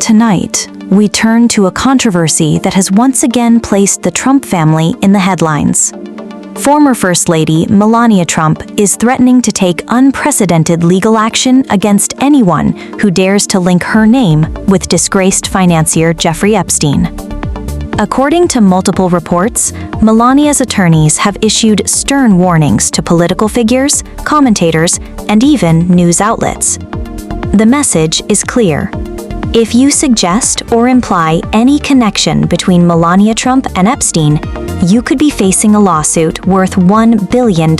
Tonight, we turn to a controversy that has once again placed the Trump family in the headlines. Former First Lady Melania Trump is threatening to take unprecedented legal action against anyone who dares to link her name with disgraced financier Jeffrey Epstein. According to multiple reports, Melania's attorneys have issued stern warnings to political figures, commentators, and even news outlets. The message is clear. If you suggest or imply any connection between Melania Trump and Epstein, you could be facing a lawsuit worth $1 billion.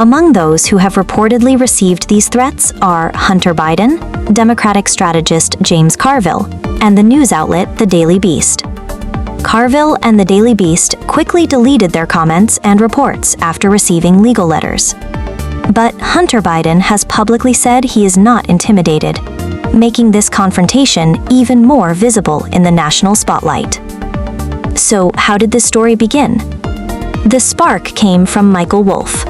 Among those who have reportedly received these threats are Hunter Biden, Democratic strategist James Carville, and the news outlet The Daily Beast. Carville and The Daily Beast quickly deleted their comments and reports after receiving legal letters. But Hunter Biden has publicly said he is not intimidated, making this confrontation even more visible in the national spotlight. So, how did this story begin? The spark came from Michael Wolff,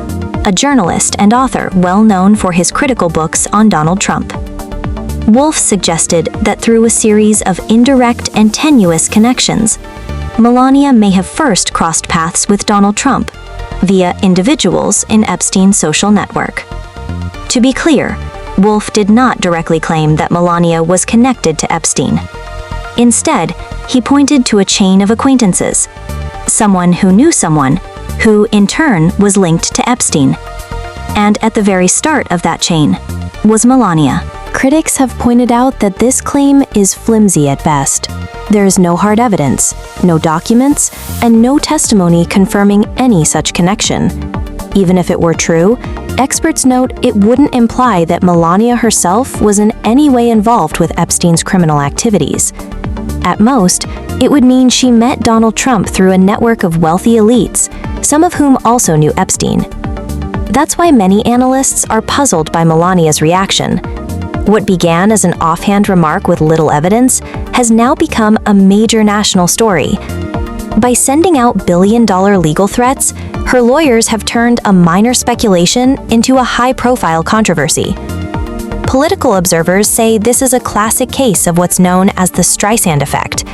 a journalist and author well known for his critical books on Donald Trump. Wolff suggested that through a series of indirect and tenuous connections, Melania may have first crossed paths with Donald Trump via individuals in Epstein's social network. To be clear, Wolff did not directly claim that Melania was connected to Epstein. Instead, he pointed to a chain of acquaintances, someone who knew someone, who in turn was linked to Epstein. And at the very start of that chain was Melania. Critics have pointed out that this claim is flimsy at best. There is no hard evidence, no documents, and no testimony confirming any such connection. Even if it were true, experts note it wouldn't imply that Melania herself was in any way involved with Epstein's criminal activities. At most, it would mean she met Donald Trump through a network of wealthy elites, some of whom also knew Epstein. That's why many analysts are puzzled by Melania's reaction. What began as an offhand remark with little evidence has now become a major national story. By sending out billion-dollar legal threats, her lawyers have turned a minor speculation into a high-profile controversy. Political observers say this is a classic case of what's known as the Streisand effect,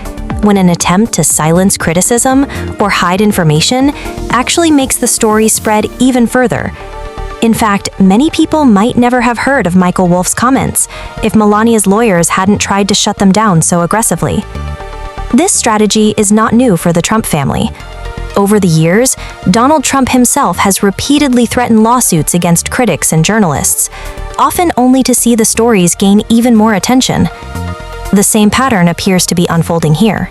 when an attempt to silence criticism or hide information actually makes the story spread even further. In fact, many people might never have heard of Michael Wolff's comments if Melania's lawyers hadn't tried to shut them down so aggressively. This strategy is not new for the Trump family. Over the years, Donald Trump himself has repeatedly threatened lawsuits against critics and journalists, often only to see the stories gain even more attention. The same pattern appears to be unfolding here.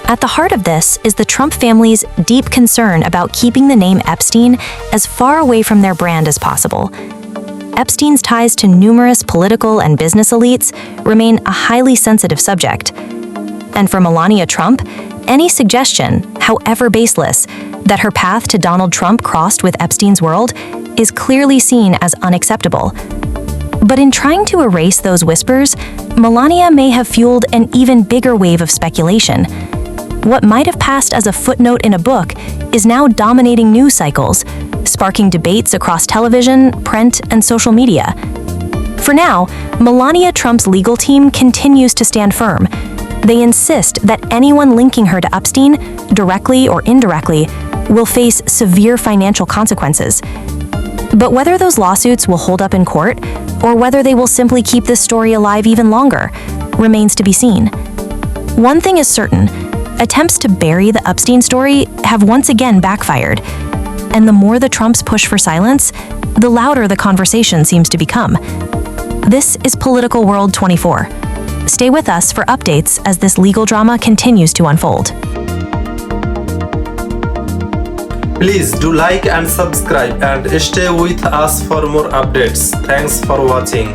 At the heart of this is the Trump family's deep concern about keeping the name Epstein as far away from their brand as possible. Epstein's ties to numerous political and business elites remain a highly sensitive subject. And for Melania Trump, any suggestion, however baseless, that her path to Donald Trump crossed with Epstein's world is clearly seen as unacceptable. But in trying to erase those whispers, Melania may have fueled an even bigger wave of speculation. What might have passed as a footnote in a book is now dominating news cycles, sparking debates across television, print, and social media. For now, Melania Trump's legal team continues to stand firm. They insist that anyone linking her to Epstein, directly or indirectly, will face severe financial consequences. But whether those lawsuits will hold up in court, or whether they will simply keep this story alive even longer, remains to be seen. One thing is certain: attempts to bury the Epstein story have once again backfired. And the more the Trumps push for silence, the louder the conversation seems to become. This is Political World 24. Stay with us for updates as this legal drama continues to unfold. Please do like and subscribe and stay with us for more updates. Thanks for watching.